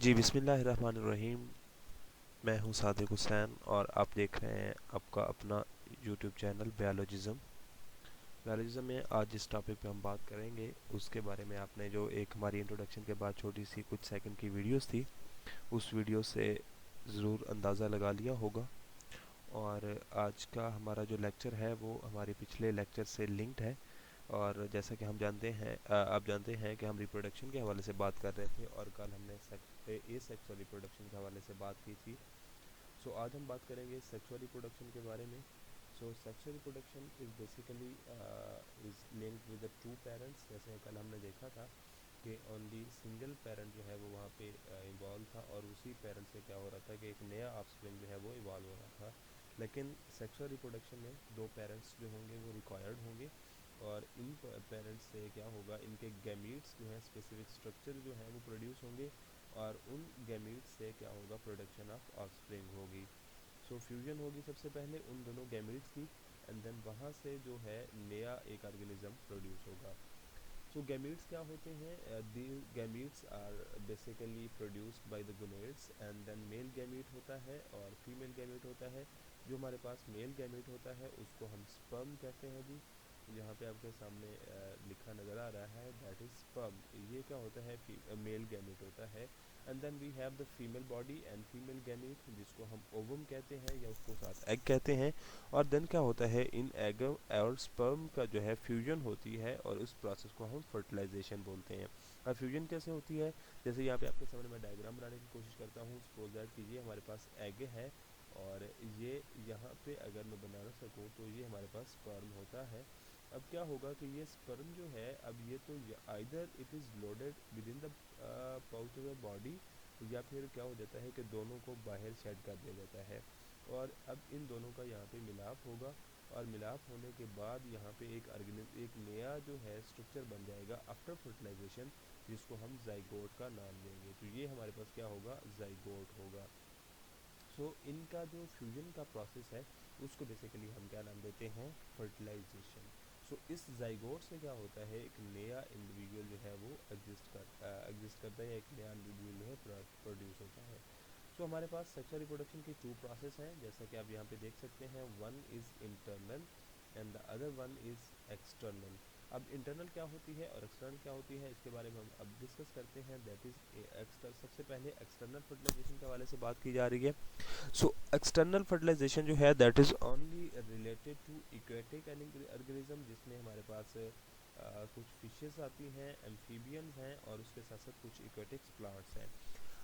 जी बिस्मिल्लाहिर्रहमानिर्रहीम। मैं हूं सादिक हुसैन और आप देख रहे हैं आपका अपना यूट्यूब चैनल बायोलॉजिज़म में आज जिस टॉपिक पे हम बात करेंगे उसके बारे में आपने जो एक हमारी इंट्रोडक्शन के बाद छोटी सी कुछ सेकंड की वीडियोस थी उस वीडियो से ज़रूर अंदाज़ा लगा लिया होगा। और आज का हमारा जो लेक्चर है वो हमारे पिछले लेक्चर से लिंक्ड है। और जैसा कि हम जानते हैं आप जानते हैं कि हम रिप्रोडक्शन के हवाले से बात कर रहे थे और कल हमने ए सेक्सुअल रिप्रोडक्शन के हवाले से बात की थी। सो आज हम बात करेंगे सेक्सुअल रिप्रोडक्शन के बारे में। सो sexual reproduction is basically is linked with the two parents. जैसे कल हमने देखा था कि ओनली सिंगल पेरेंट जो है वो वहाँ पे इन्वॉल्व था और उसी पेरेंट से क्या हो रहा था कि एक नया ऑफस्प्रिंग जो है वो इवॉल्व हो रहा था। लेकिन सेक्सुअल रिप्रोडक्शन में दो पेरेंट्स जो होंगे वो रिक्वायर्ड होंगे और इन पेरेंट्स से क्या होगा, इनके गैमीट्स जो हैं स्पेसिफिक स्ट्रक्चर जो हैं वो प्रोड्यूस होंगे और उन गैमीट्स से क्या होगा, प्रोडक्शन ऑफ ऑफस्प्रिंग होगी। सो फ्यूजन होगी सबसे पहले उन दोनों गैमीट्स की एंड देन वहाँ से जो है नया एक ऑर्गेनिज्म प्रोड्यूस होगा। सो गैमीट्स क्या होते हैं? The gametes are basically produced by the gonads and then male gamete होता है और फीमेल गैमीट होता है। जो हमारे पास मेल गैमीट होता है उसको हम स्पर्म कहते हैं जी। यहाँ पे आपके सामने लिखा नज़र आ रहा है दैट इज स्पर्म। ये क्या होता है? मेल गैमीट होता है। And then we have the female body and female gamete जिसको हम ओवम कहते हैं या उसको साथ एग कहते हैं। और देन क्या होता है, इन एग और स्पर्म का जो है फ्यूजन होती है और उस प्रोसेस को हम फर्टिलाइजेशन बोलते हैं। और फ्यूजन कैसे होती है? जैसे यहाँ पे आपके सामने मैं डायग्राम बनाने की कोशिश करता हूँ। सपोज दैट कि ये हमारे पास एग है और ये यहाँ पे अगर मैं बना सकूँ तो ये हमारे पास स्पर्म होता है। अब क्या होगा कि ये स्पर्म जो है, अब ये तो either it is loaded with in the pouch of the body या फिर क्या हो जाता है कि दोनों को बाहर शेड कर दिया जाता है और अब इन दोनों का यहाँ पे मिलाप होगा और मिलाप होने के बाद यहाँ पे एक नया जो है स्ट्रक्चर बन जाएगा आफ्टर फर्टिलाइजेशन, जिसको हम जाइगोट का नाम देंगे। तो ये हमारे पास क्या होगा? जाइगोट होगा। सो इनका जो फ्यूजन का प्रोसेस है उसको बेसिकली हम क्या नाम देते हैं? फर्टिलाइजेशन। सो इस जाइगोट से क्या होता है, एक नया इंडिविजुअल जो है वो एग्जिस्ट करता है या एक नया इंडिविजुअल जो है प्रोड्यूस होता है। सो हमारे पास सेक्सुअल रिप्रोडक्शन की टू प्रोसेस हैं जैसा कि आप यहाँ पे देख सकते हैं। One is internal and the other one is external. अब इंटरनल क्या होती है और एक्सटर्नल क्या होती है इसके बारे में हम अब डिस्कस करते हैं। दैट इज़ सबसे पहले एक्सटर्नल फर्टिलाइजेशन के हवाले से बात की जा रही है। सो एक्सटर्नल फर्टिलाइजेशन जो है that is only related to aquatic organism, जिसमें हमारे पास कुछ फिशेस आती हैं, एम्फीबियंस हैं और उसके साथ साथ कुछ इक्वेटिक्स प्लांट्स हैं।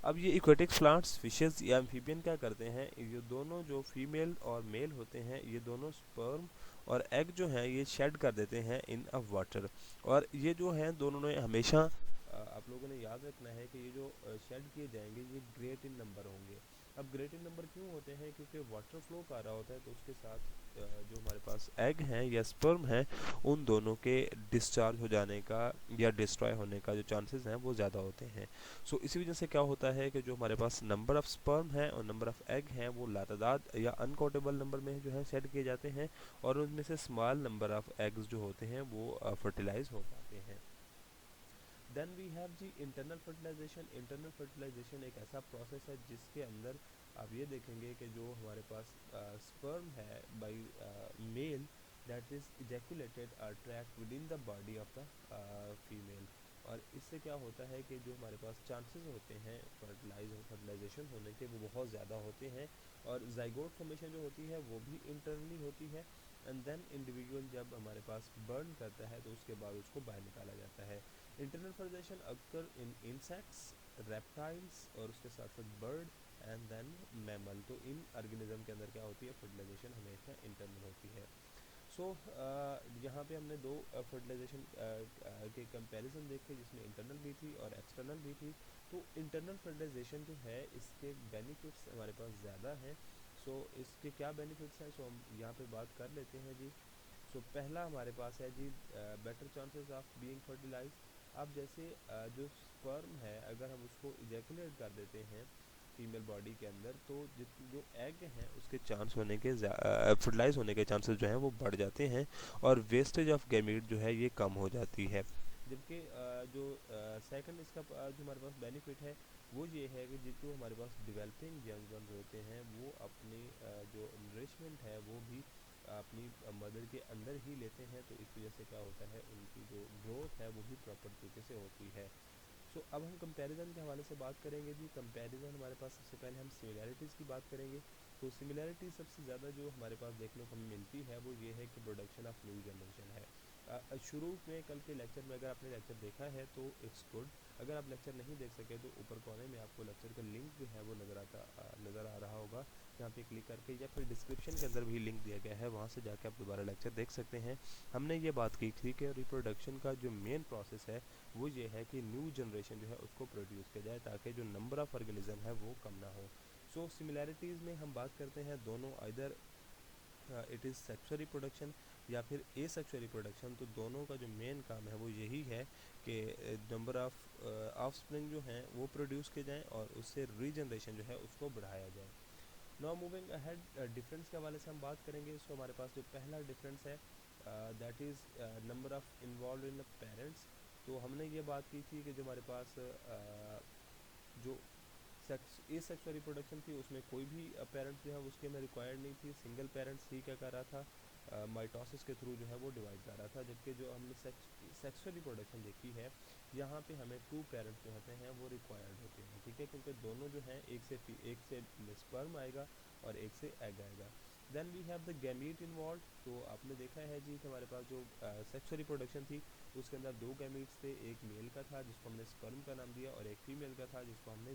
अब ये इक्वेटिक प्लांट्स, फिशेस या एम्फीबियन क्या करते हैं, ये दोनों जो फीमेल और मेल होते हैं ये दोनों स्पर्म और एग जो हैं ये शेड कर देते हैं इन अ वाटर। और ये जो हैं दोनों ने हमेशा आप लोगों ने याद रखना है कि ये जो शेड किए जाएंगे ये ग्रेट इन नंबर होंगे। अब ग्रेट इन नंबर क्यों होते हैं? क्योंकि वाटर फ्लो कर रहा होता है तो उसके साथ जो हमारे पास एग हैं या स्पर्म हैं उन दोनों के डिस्चार्ज हो जाने का या डिस्ट्रॉय होने का जो चांसेस हैं वो ज़्यादा होते हैं। सो इसी वजह से क्या होता है कि जो हमारे पास नंबर ऑफ़ स्पर्म है और नंबर ऑफ़ एग हैं वो लातादाद या अनकाउंटेबल नंबर में जो है सेट किए जाते हैं और उनमें से स्मॉल नंबर ऑफ़ एग्स जो होते हैं वो फर्टिलाइज हो पाते हैं। देन वी हैव जी इंटरनल फर्टिलाइजेशन। इंटरनल फर्टिलाइजेशन एक ऐसा प्रोसेस है जिसके अंदर आप ये देखेंगे कि जो हमारे पास स्पर्म है by male that is ejaculated और trapped within the body of the female. और इससे क्या होता है कि जो हमारे पास चांसेस होते हैं फर्टिलाइजेशन होने के वो बहुत ज़्यादा होते हैं और जाइगोट फॉर्मेशन जो होती है वो भी इंटरनली होती है। एंड देन इंडिविजुअल जब हमारे पास बर्न करता है तो उसके बाद उसको बाहर निकाला जाता है। Internal fertilization occur in insects, reptiles और उसके साथ साथ बर्ड एंड देन मैमल। तो इन ऑर्गेनिज्म के अंदर क्या होती है? फर्टिलाइजेशन हमेशा इंटरनल होती है। सो यहाँ पे हमने दो फर्टिलाइजेशन के कंपैरिजन देखे जिसमें इंटरनल भी थी और एक्सटर्नल भी थी। तो इंटरनल फर्टिलाइजेशन जो है इसके बेनिफिट्स हमारे पास ज़्यादा हैं। सो इसके क्या बेनिफिट्स हैं सो हम यहाँ पे बात कर लेते हैं जी। सो पहला हमारे पास है जी better chances of being fertilize. अब जैसे जो स्पर्म है अगर हम उसको इजैकुलेट कर देते हैं फीमेल बॉडी के अंदर तो जो एग हैं उसके चांस होने के फर्टिलाइज होने के चांसेस जो हैं वो बढ़ जाते हैं और वेस्टेज ऑफ गैमीट जो है ये कम हो जाती है। जबकि जो सेकंड इसका जो हमारे पास बेनिफिट है वो ये है कि जो हमारे पास डेवलपिंग यंग वन होते हैं वो अपनी जो नरिशमेंट है वो भी अपनी मदर के अंदर ही लेते हैं, तो इस वजह से क्या होता है उनकी जो ग्रोथ है वो भी प्रॉपर तरीके से होती है। अब हम कंपैरिजन के हवाले से बात करेंगे जी। कंपैरिजन हमारे पास सबसे पहले हम सिमिलैरिटीज़ की बात करेंगे। तो सिमिलैरिटी सबसे ज़्यादा जो हमारे पास देखने को हमें मिलती है वो ये है कि प्रोडक्शन ऑफ न्यू जनरेशन है। शुरू में कल के लेक्चर में अगर आपने लेक्चर देखा है तो इट्स गुड। अगर आप लेक्चर नहीं देख सके तो ऊपर कोने में आपको लेक्चर का लिंक जो है वो नज़र आ रहा होगा, जहाँ पे क्लिक करके, या फिर डिस्क्रिप्शन के अंदर भी लिंक दिया गया है, वहाँ से जाके आप दोबारा लेक्चर देख सकते हैं। हमने ये बात की थी कि रिप्रोडक्शन का जो मेन प्रोसेस है वो ये है कि न्यू जनरेशन जो है उसको प्रोड्यूस किया जाए ताकि जो नंबर ऑफ़ ऑर्गेनिज्म है वो कम ना हो। सिमिलैरिटीज़ में हम बात करते हैं दोनों either it is sexual reproduction या फिर ए सेक्सुअल रिप्रोडक्शन, तो दोनों का जो मेन काम है वो यही है कि नंबर ऑफ़ ऑफस्प्रिंग जो हैं वो प्रोड्यूस किए जाएँ और उससे रीजनरेशन जो है उसको बढ़ाया जाए। नाउ मूविंग अहेड, डिफरेंस के हवाले से हम बात करेंगे। हमारे पास जो पहला डिफरेंस है that is number of involve in parents. तो हमने ये बात की थी कि जो हमारे पास जो ए सेक्सुअल रिप्रोडक्शन थी उसमें कोई भी पेरेंट्स जो है उसके में रिक्वायर्ड नहीं थी, सिंगल पेरेंट्स ही क्या कर रहा था, माइटोसिस के थ्रू जो है वो डिवाइड कर रहा था। जबकि जो हमने सेक्सुअल रिप्रोडक्शन देखी है यहाँ पे हमें टू पेरेंट्स जो होते हैं वो रिक्वायर्ड होते हैं, ठीक है, क्योंकि दोनों जो हैं एक से स्पर्म आएगा और एक से एग आएगा। Then we have the gamete involve. तो आपने देखा है जी कि हमारे पास जो सेक्सुअल रिप्रोडक्शन थी उसके अंदर दो गैमीट्स थे, एक मेल का था जिसको हमने स्पर्म का नाम दिया और एक फीमेल का था जिसको हमने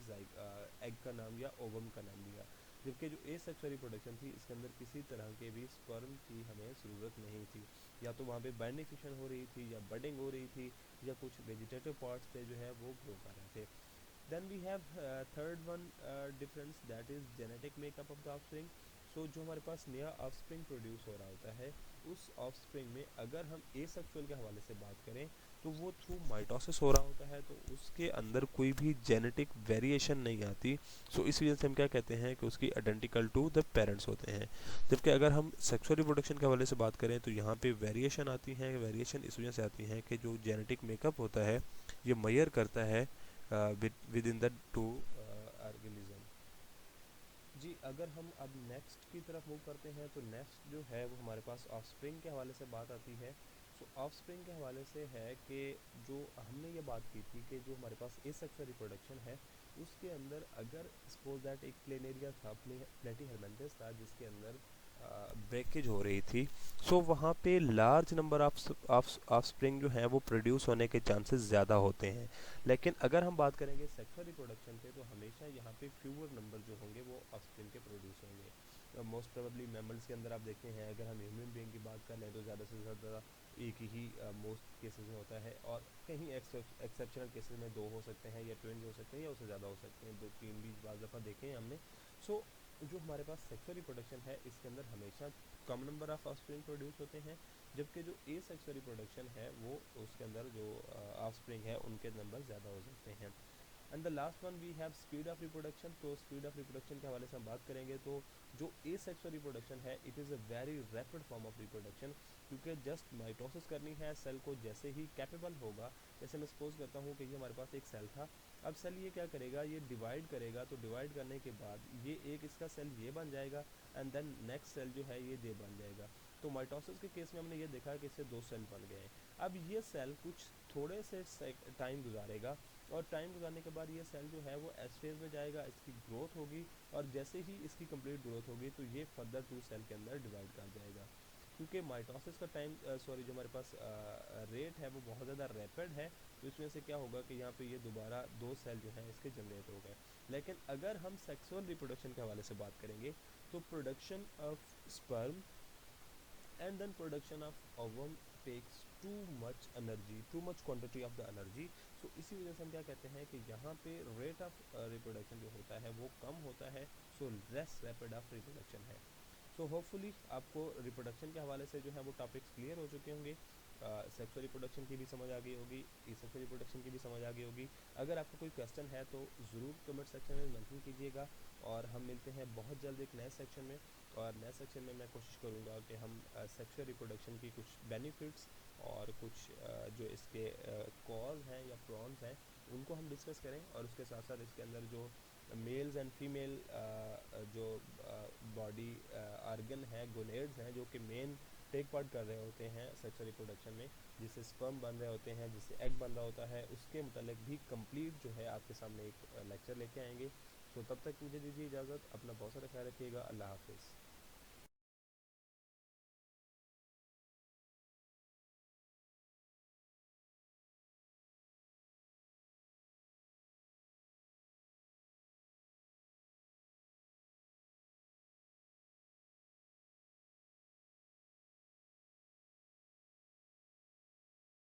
एग का नाम या ओवम का नाम दिया। जबकि जो ए सेक्सुअल रिप्रोडक्शन थी इसके अंदर किसी तरह के भी स्पर्म की हमें ज़रूरत नहीं थी, या तो वहाँ पे बाइंडिफिकेशन हो रही थी या बडिंग हो रही थी या कुछ वेजिटेटिव पार्ट्स थे जो है वो ग्रो कर रहे थे। Then we have third one difference that is genetic makeup of the offspring. जो हमारे पास नया ऑफस्प्रिंग प्रोड्यूस हो रहा होता है उस ऑफस्प्रिंग में अगर हम ए सेक्सुअल के हवाले से बात करें तो वो थ्रू माइटोसिस हो रहा होता है, तो उसके अंदर कोई भी जेनेटिक वेरिएशन नहीं आती। इस वजह से हम क्या कहते हैं कि उसकी आइडेंटिकल टू द पेरेंट्स होते हैं। जबकि अगर हम सेक्सुअल रिप्रोडक्शन के हवाले से बात करें तो यहाँ पे वेरिएशन आती हैं। वेरिएशन इस वजह से आती हैं कि जो जेनेटिक मेकअप होता है ये मेजर करता है within the two organism. जी अगर हम अब नेक्स्ट की तरफ मूव करते हैं तो नेक्स्ट जो है वो हमारे पास ऑफस्प्रिंग के हवाले से बात आती है। ऑफस्प्रिंग के हवाले से है कि जो हमने ये बात की थी कि जो हमारे पास एसेक्सुअल रिप्रोडक्शन है उसके अंदर अगर सपोज दैट एक प्लेनेरिया था, प्लेटीहेलमिन्थस था जिसके अंदर ब्रेकेज हो रही थी, वहाँ पे लार्ज नंबर ऑफ स्प्रिंग जो हैं वो प्रोड्यूस होने के चांसेस ज़्यादा होते हैं। लेकिन अगर हम बात करेंगे सेक्सुअल रिप्रोडक्शन पे तो हमेशा यहाँ पे फ्यूअर नंबर जो होंगे वो ऑफस्प्रिंग के प्रोड्यूस होंगे। मोस्ट प्रोबेबली मैमल्स के अंदर आप देखते हैं, अगर हम ह्यूमन बीइंग की बात कर लें तो ज़्यादा से ज़्यादा एक ही मोस्ट केसेस में होता है, और कहीं एक्सेप्शनल केसेस में दो हो सकते हैं या ट्विन हो सकते हैं या उससे ज़्यादा हो सकते हैं, दो तीन भी बाज़ दफ़ा देखे हैं हमने। जो हमारे पास सेक्सुअल रिप्रोडक्शन है इसके अंदर हमेशा कम नंबर ऑफ ऑफस्प्रिंग प्रोड्यूस होते हैं, जबकि जो ए सेक्सुअल रिप्रोडक्शन है वो उसके अंदर जो ऑफस्प्रिंग है उनके नंबर ज़्यादा हो सकते हैं। And the last one we have speed of reproduction. तो स्पीड ऑफ रिप्रोडक्शन के हवाले से हम बात करेंगे तो जो ए सेक्सुअल रिप्रोडक्शन है it is a very rapid form of reproduction, क्योंकि जस्ट माइटोसिस करनी है सेल को, जैसे ही कैपेबल होगा, जैसे मैं सपोज करता हूँ कि ये हमारे पास एक सेल था, अब सेल ये क्या करेगा, ये डिवाइड करेगा, तो डिवाइड करने के बाद ये एक इसका सेल ये बन जाएगा एंड देन नेक्स्ट सेल जो है ये बन जाएगा। तो माइटोसिस के केस में हमने ये देखा कि इससे दो सेल बन गए हैं। अब ये सेल कुछ थोड़े से टाइम गुजारेगा और टाइम गुजारने के बाद ये सेल जो है वो एस फेज में जाएगा, इसकी ग्रोथ होगी, और जैसे ही इसकी कंप्लीट ग्रोथ होगी तो ये फर्दर टू सेल के अंदर डिवाइड कर जाएगा। क्योंकि माइटोसिस का टाइम जो हमारे पास रेट है वो बहुत ज़्यादा रैपिड है, तो इसमें से क्या होगा कि यहाँ पे ये दोबारा दो सेल जो हैं इसके जनरेट हो गए। लेकिन अगर हम सेक्सुअल रिप्रोडक्शन के हवाले से बात करेंगे तो production of sperm and then production of ovum takes too much energy, too much quantity of the energy। इसी वजह से हम क्या कहते हैं कि यहाँ पे रेट ऑफ रिप्रोडक्शन जो होता है वो कम होता है, लेस रैपिड ऑफ रिप्रोडक्शन है। होपफुली आपको रिप्रोडक्शन के हवाले से जो है वो टॉपिक्स क्लियर हो चुके होंगे। सेक्सुअल रिप्रोडक्शन की भी समझ आ गई होगी, सेक्सुअल रिप्रोडक्शन की भी समझ आ गई होगी। अगर आपको कोई क्वेश्चन है तो ज़रूर कमेंट सेक्शन में मेंशन कीजिएगा, और हम मिलते हैं बहुत जल्द एक नए सेक्शन में। और नए सेक्शन में मैं कोशिश करूँगा कि हम सेक्सुअल रिप्रोडक्शन की कुछ बेनिफिट्स और कुछ जो इसके कॉज हैं या प्रॉन्स हैं उनको हम डिस्कस करें, और उसके साथ साथ इसके अंदर जो मेल्स एंड फीमेल जो बॉडी आर्गन है, गोनेड्स हैं, जो कि मेन टेक पार्ट कर रहे होते हैं सेक्सुअल रिप्रोडक्शन में, जिससे स्पर्म बन रहे होते हैं, जिससे एग बन रहा होता है, उसके मतलब भी कंप्लीट जो है आपके सामने एक लेक्चर लेके आएंगे। तो तब तक मुझे दीजिए इजाज़त, अपना बहुत सारा ख्याल रखिएगा, अल्लाह हाफिज़।